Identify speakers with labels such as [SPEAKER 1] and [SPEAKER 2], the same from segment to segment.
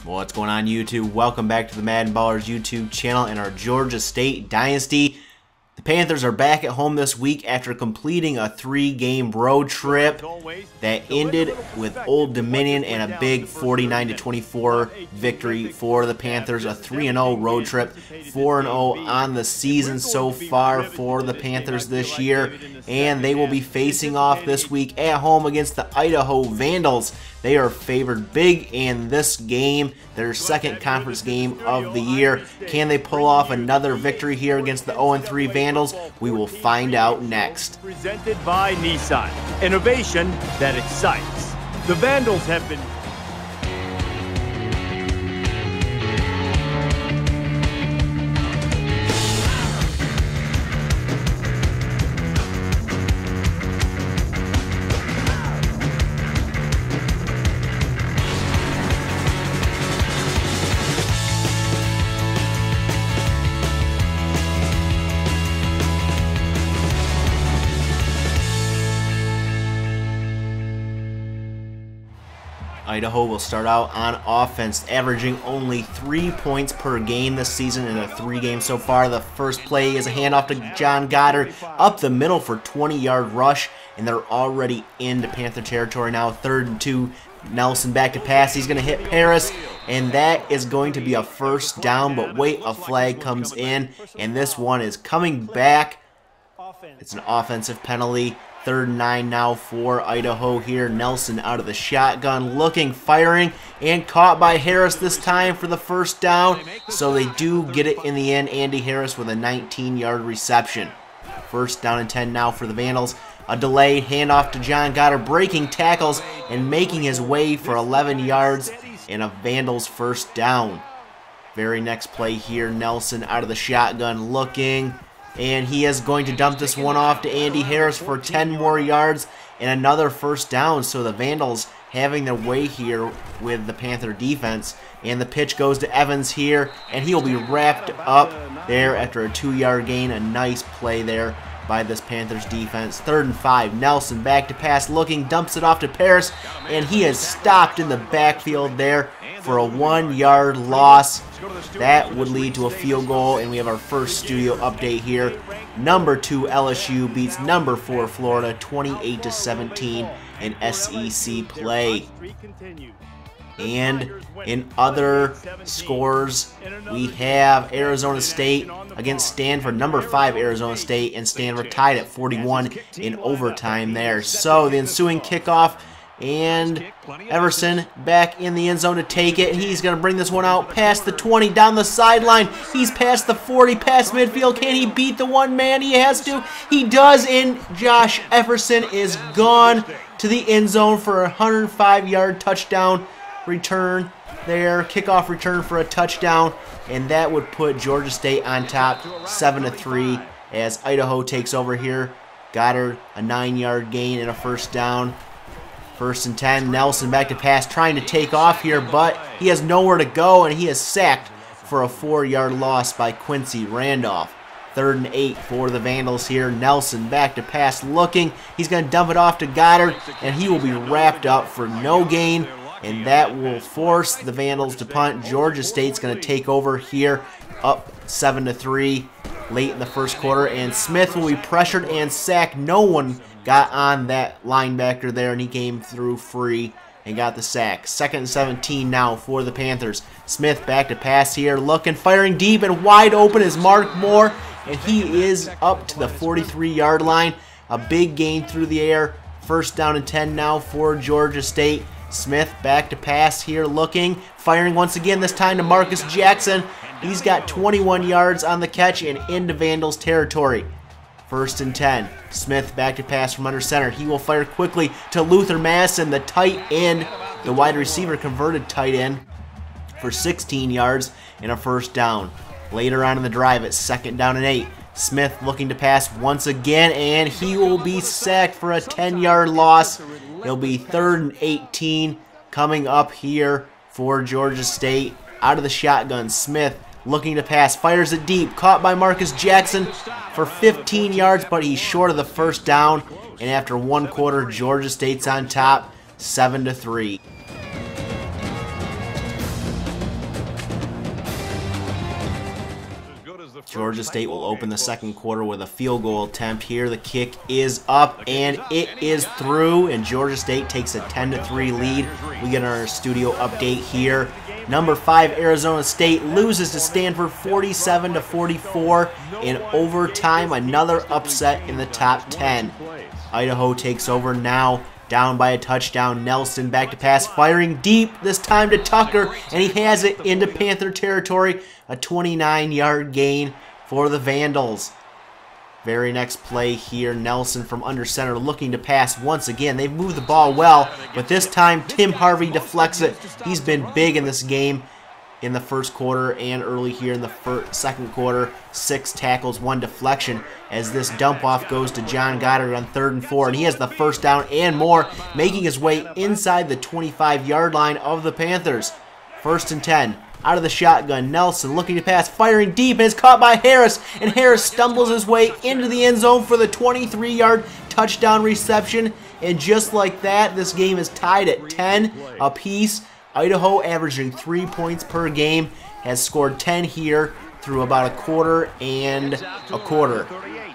[SPEAKER 1] What's going on, YouTube? Welcome back to the MaddenBallerz YouTube channel and our Georgia State Dynasty. The Panthers are back at home this week after completing a 3-game road trip that ended with Old Dominion and a big 49-24 victory for the Panthers. A 3-0 road trip, 4-0 on the season so far for the Panthers this year. And they will be facing off this week at home against the Idaho Vandals. They are favored big in this game, their second conference game of the year. Can they pull off another victory here against the 0-3 Vandals? We will find out next.
[SPEAKER 2] Presented by Nissan, innovation that excites. The Vandals have been...
[SPEAKER 1] Idaho will start out on offense, averaging only 3 points per game this season in a 3 games so far. The first play is a handoff to John Goddard up the middle for a 20-yard rush, and they're already into Panther territory now. 3rd and 2, Nelson back to pass. He's going to hit Paris, and that is going to be a first down, but wait, a flag comes in, and this one is coming back. It's an offensive penalty. 3rd and 9 now for Idaho here. Nelson out of the shotgun, looking, firing, and caught by Harris this time for the first down. So they do get it in the end. Andy Harris with a 19-yard reception. 1st down and 10 now for the Vandals. A delayed handoff to John Goddard, breaking tackles and making his way for 11 yards and a Vandals first down. Very next play here, Nelson out of the shotgun, looking, and he is going to dump this one off to Andy Harris for 10 more yards and another first down. So the Vandals having their way here with the Panther defense. And the pitch goes to Evans here, and he'll be wrapped up there after a 2-yard gain. A nice play there by this Panthers defense. 3rd and 5, Nelson back to pass, looking, dumps it off to Paris, and he is stopped in the backfield there for a 1-yard loss. That would lead to a field goal, and we have our first studio update here. Number 2 LSU beats number 4 Florida 28-17 in SEC play. And in other scores, we have Arizona State against Stanford. Number 5 Arizona State and Stanford tied at 41 in overtime there. So the ensuing kickoff, and Everson back in the end zone to take it. He's going to bring this one out past the 20, down the sideline. He's past the 40, past midfield. Can he beat the one man? He has to. He does, and Josh Everson is gone to the end zone for a 105-yard touchdown return there. Kickoff return for a touchdown, and that would put Georgia State on top 7-3 as Idaho takes over here. Goddard, a 9-yard gain and a first down. 1st and 10, Nelson back to pass, trying to take off here, but he has nowhere to go, and he is sacked for a 4-yard loss by Quincy Randolph. 3rd and 8 for the Vandals here. Nelson back to pass, looking. He's going to dump it off to Goddard, and he will be wrapped up for no gain, and that will force the Vandals to punt. Georgia State's going to take over here, up 7-3 late in the first quarter, and Smith will be pressured and sacked. No one got on that linebacker there, and he came through free and got the sack. 2nd and 17 now for the Panthers. Smith back to pass here, looking, firing deep, and wide open is Mark Moore, and he is up to the 43-yard line. A big gain through the air. 1st down and 10 now for Georgia State. Smith back to pass here, looking, firing once again, this time to Marcus Jackson. He's got 21 yards on the catch and into Vandals territory. 1st and 10. Smith back to pass from under center. He will fire quickly to Luther Madison, the tight end. The wide receiver converted tight end for 16 yards and a first down. Later on in the drive, it's 2nd down and 8. Smith looking to pass once again, and he will be sacked for a 10-yard loss. It'll be 3rd and 18 coming up here for Georgia State. Out of the shotgun, Smith looking to pass, fires it deep, caught by Marcus Jackson for 15 yards, but he's short of the first down. And after 1 quarter, Georgia State's on top, 7-3. Georgia State will open the second quarter with a field goal attempt here. The kick is up, and it is through, and Georgia State takes a 10-3 lead. We get our studio update here. Number 5, Arizona State loses to Stanford 47-44 in overtime. Another upset in the top 10. Idaho takes over now, down by a touchdown. Nelson back to pass, firing deep, this time to Tucker, and he has it into Panther territory. A 29-yard gain for the Vandals. Very next play here, Nelson from under center looking to pass once again. They've moved the ball well, but this time Tim Harvey deflects it. He's been big in this game in the first quarter and early here in the second quarter. 6 tackles, 1 deflection, as this dump off goes to John Goddard on 3rd and 4, and he has the first down and more, making his way inside the 25-yard line of the Panthers. 1st and 10. Out of the shotgun, Nelson looking to pass, firing deep, and is caught by Harris, and Harris stumbles his way into the end zone for the 23-yard touchdown reception, and just like that, this game is tied at 10 apiece. Idaho, averaging 3 points per game, has scored 10 here through about a quarter and a quarter.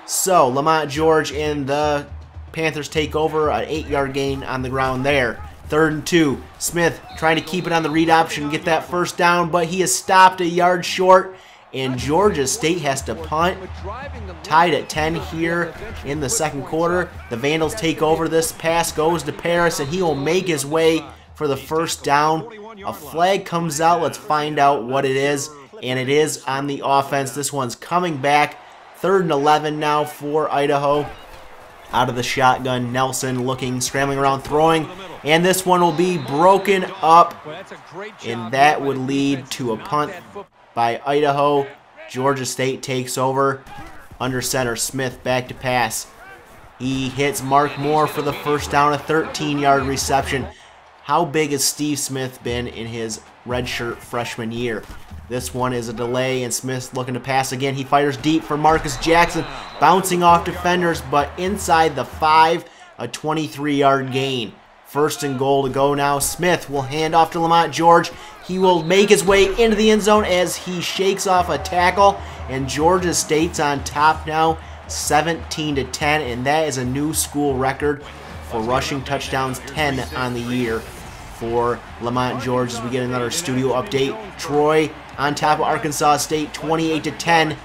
[SPEAKER 1] So, Lamont George and the Panthers take over, an 8-yard gain on the ground there. 3rd and 2. Smith trying to keep it on the read option and get that first down, but he is stopped a yard short, and Georgia State has to punt. Tied at 10 here in the second quarter. The Vandals take over. This pass goes to Paris, and he will make his way for the first down. A flag comes out. Let's find out what it is, and it is on the offense. This one's coming back. 3rd and 11 now for Idaho. Out of the shotgun, Nelson looking, scrambling around, throwing, and this one will be broken up, and that would lead to a punt by Idaho. Georgia State takes over. Under center, Smith back to pass. He hits Mark Moore for the first down, a 13-yard reception. How big has Steve Smith been in his redshirt freshman year? This one is a delay, and Smith's looking to pass again. He fires deep for Marcus Jackson, bouncing off defenders, but inside the 5, a 23-yard gain. 1st and goal to go now. Smith will hand off to Lamont George. He will make his way into the end zone as he shakes off a tackle, and Georgia State's on top now, 17-10, and that is a new school record for rushing touchdowns, 10 on the year for Lamont George. As we get another studio update, Troy on top of Arkansas State, 28-10.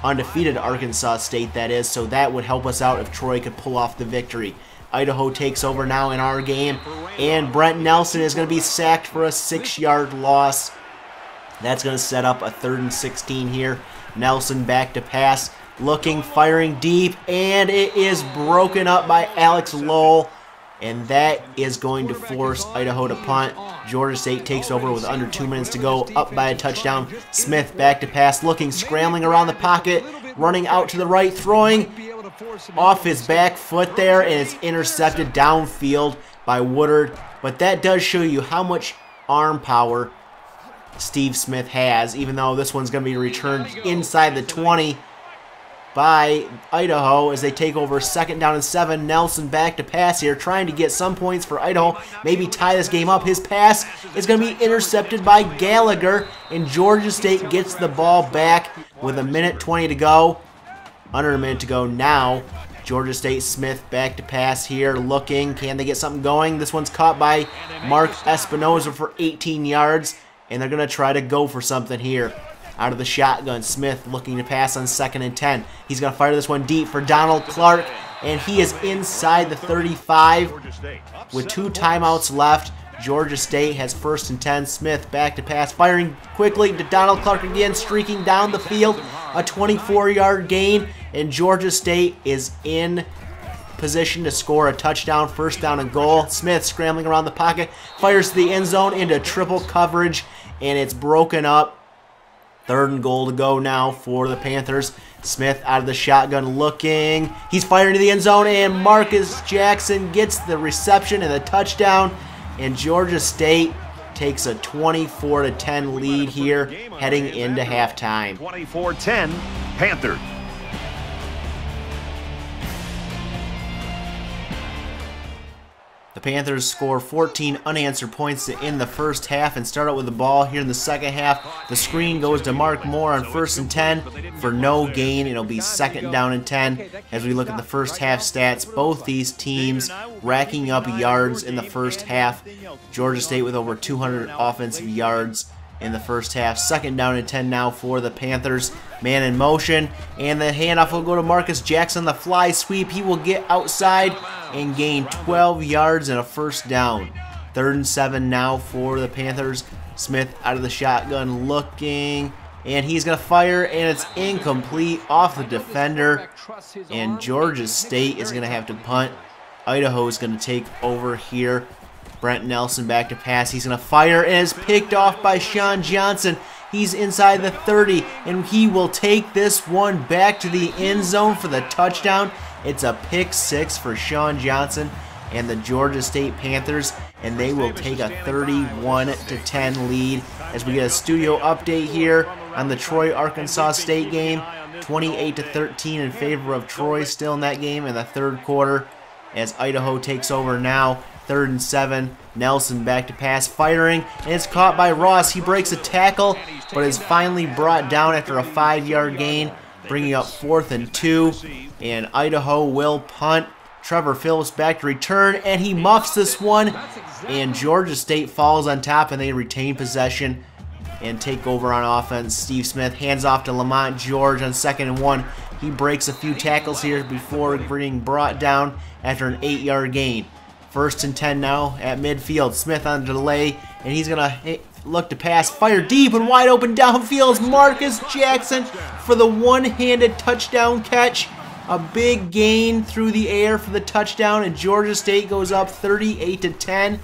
[SPEAKER 1] Undefeated Arkansas State, that is, so that would help us out if Troy could pull off the victory. Idaho takes over now in our game, and Brent Nelson is going to be sacked for a 6-yard loss. That's going to set up a 3rd and 16 here. Nelson back to pass, looking, firing deep, and it is broken up by Alex Lowell, and that is going to force Idaho to punt. Georgia State takes over with under 2 minutes to go, up by a touchdown. Smith back to pass, looking, scrambling around the pocket, running out to the right, throwing off his back foot there, and it's intercepted downfield by Woodard. But that does show you how much arm power Steve Smith has, even though this one's going to be returned inside the 20 by Idaho as they take over 2nd down and 7. Nelson back to pass here, trying to get some points for Idaho, maybe tie this game up. His pass is going to be intercepted by Gallagher, and Georgia State gets the ball back with 1:20 to go. Under a minute to go now. Georgia State, Smith back to pass here, looking. Can they get something going? This one's caught by Mark Espinoza for 18 yards, and they're going to try to go for something here. Out of the shotgun, Smith looking to pass on 2nd and 10. He's going to fire this one deep for Donald Clark, and he is inside the 35 with 2 timeouts left. Georgia State has 1st and 10. Smith back to pass, firing quickly to Donald Clark again, streaking down the field. A 24-yard gain, and Georgia State is in position to score a touchdown, 1st down and goal. Smith scrambling around the pocket, fires to the end zone into triple coverage, and it's broken up. 3rd and goal to go now for the Panthers. Smith out of the shotgun looking. He's firing to the end zone, and Marcus Jackson gets the reception and the touchdown. And Georgia State takes a 24-10 lead here heading into halftime.
[SPEAKER 2] 24-10, Panthers.
[SPEAKER 1] The Panthers score 14 unanswered points in the first half and start out with the ball here in the second half. The screen goes to Mark Moore on 1st and 10 for no gain. It'll be 2nd down and 10 as we look at the first half stats. Both these teams racking up yards in the first half. Georgia State with over 200 offensive yards in the first half. 2nd down and 10 now for the Panthers. Man in motion, and the handoff will go to Marcus Jackson. The fly sweep, he will get outside and gain 12 yards and a 1st down. 3rd and 7 now for the Panthers. Smith out of the shotgun looking, and he's going to fire, and it's incomplete off the defender, and Georgia State is going to have to punt. Idaho is going to take over here. Brent Nelson back to pass. He's going to fire, and it's picked off by Sean Johnson. He's inside the 30, and he will take this one back to the end zone for the touchdown. It's a pick 6 for Sean Johnson and the Georgia State Panthers, and they will take a 31-10 lead as we get a studio update here on the Troy-Arkansas State game. 28-13 in favor of Troy still in that game in the 3rd quarter as Idaho takes over now. 3rd and 7. Nelson back to pass, firing, and it's caught by Ross. He breaks a tackle, but is finally brought down after a 5-yard gain, bringing up 4th and 2. And Idaho will punt. Trevor Phillips back to return, and he muffs this one. And Georgia State falls on top, and they retain possession and take over on offense. Steve Smith hands off to Lamont George on 2nd and 1. He breaks a few tackles here before being brought down after an 8-yard gain. 1st and 10 now at midfield. Smith on delay, and he's going to look to pass. Fire deep and wide open downfield. Marcus Jackson for the one-handed touchdown catch. A big gain through the air for the touchdown, and Georgia State goes up 38-10.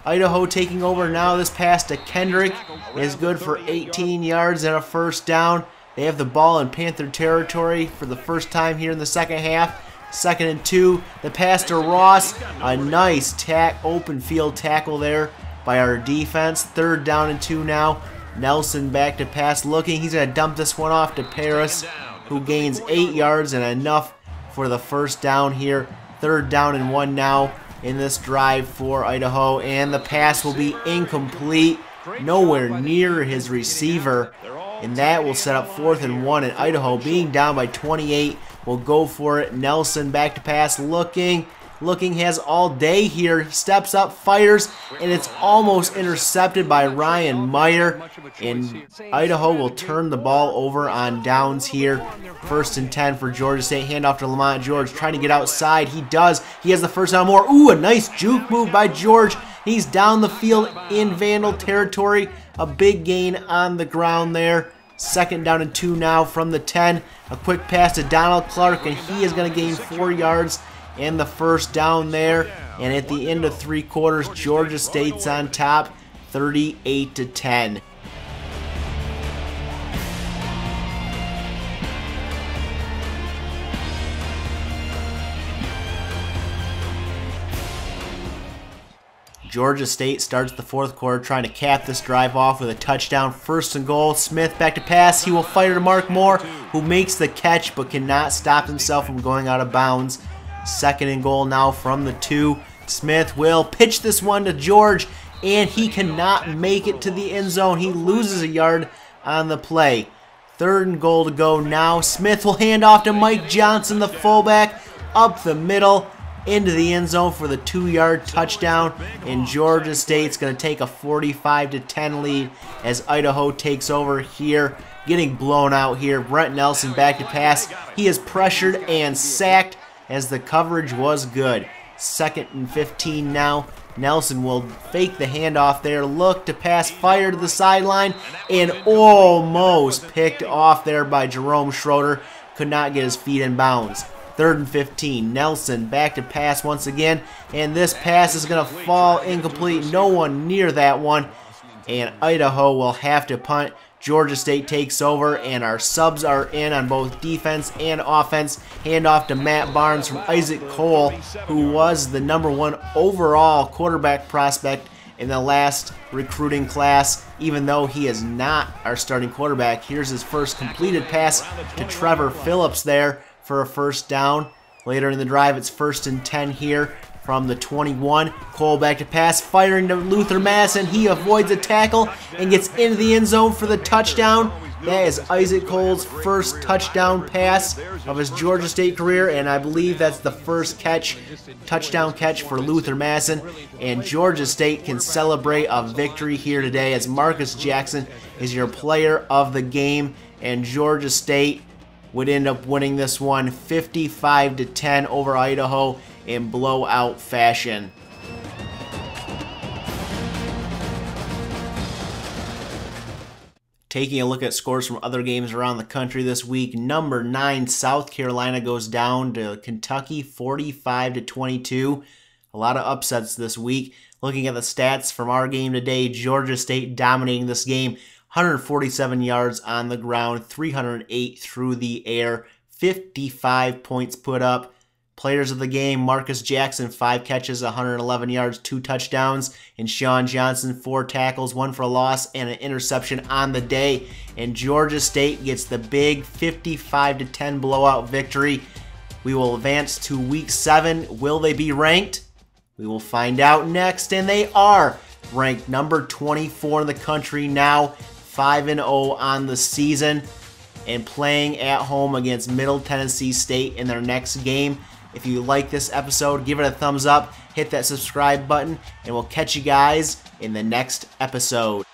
[SPEAKER 1] Idaho taking over now. This pass to Kendrick is good for 18 yards and a 1st down. They have the ball in Panther territory for the first time here in the second half. 2nd and 2. The pass to Ross. A nice open field tackle there by our defense. 3rd down and 2 now. Nelson back to pass looking. He's going to dump this one off to Paris, who gains 8 yards and enough for the 1st down here. 3rd down and 1 now in this drive for Idaho. And the pass will be incomplete. Nowhere near his receiver. And that will set up 4th and 1. And Idaho, being down by 28, will go for it. Nelson back to pass, looking, has all day here. Steps up, fires, and it's almost intercepted by Ryan Meyer. And Idaho will turn the ball over on downs here. 1st and 10 for Georgia State. Handoff to Lamont George, trying to get outside. He does. He has the 1st down more. Ooh, a nice juke move by George. He's down the field in Vandal territory. A big gain on the ground there. 2nd down and 2 now from the 10. A quick pass to Donald Clark, and he is going to gain 4 yards and the 1st down there. And at the end of 3 quarters, Georgia State's on top, 38-10. Georgia State starts the 4th quarter trying to cap this drive off with a touchdown. 1st and goal. Smith back to pass. He will fire to Mark Moore, who makes the catch but cannot stop himself from going out of bounds. 2nd and goal now from the 2. Smith will pitch this one to George, and he cannot make it to the end zone. He loses a yard on the play. 3rd and goal to go now. Smith will hand off to Mike Johnson, the fullback, up the middle into the end zone for the 2-yard touchdown, and Georgia State's going to take a 45-10 lead as Idaho takes over here. Getting blown out here. Brent Nelson back to pass. He is pressured and sacked as the coverage was good. 2nd and 15 now. Nelson will fake the handoff there, look to pass, fire to the sideline, and almost picked off there by Jerome Schroeder. Could not get his feet in bounds. 3rd and 15. Nelson back to pass once again, and this pass is going to fall incomplete. No one near that one, and Idaho will have to punt. Georgia State takes over, and our subs are in on both defense and offense. Handoff to Matt Barnes from Isaac Cole, who was the #1 overall quarterback prospect in the last recruiting class, even though he is not our starting quarterback. Here's his first completed pass to Trevor Phillips there for a 1st down. Later in the drive, it's 1st and 10 here. from the 21. Cole back to pass, firing to Luther Masson. He avoids a tackle and gets into the end zone for the touchdown. That is Isaac Cole's first touchdown pass of his Georgia State career, and I believe that's the first touchdown catch for Luther Masson. And Georgia State can celebrate a victory here today as Marcus Jackson is your player of the game, and Georgia State would end up winning this one 55-10 over Idaho in blowout fashion. Taking a look at scores from other games around the country this week, number 9 South Carolina goes down to Kentucky 45-22. A lot of upsets this week. Looking at the stats from our game today, Georgia State dominating this game. 147 yards on the ground, 308 through the air, 55 points put up. Players of the game, Marcus Jackson, 5 catches, 111 yards, 2 touchdowns. And Sean Johnson, 4 tackles, 1 for a loss, and an interception on the day. And Georgia State gets the big 55-10 blowout victory. We will advance to Week 7. Will they be ranked? We will find out next, and they are ranked number 24 in the country now, 5-0 on the season, and playing at home against Middle Tennessee State in their next game. If you like this episode, give it a thumbs up, hit that subscribe button, and we'll catch you guys in the next episode.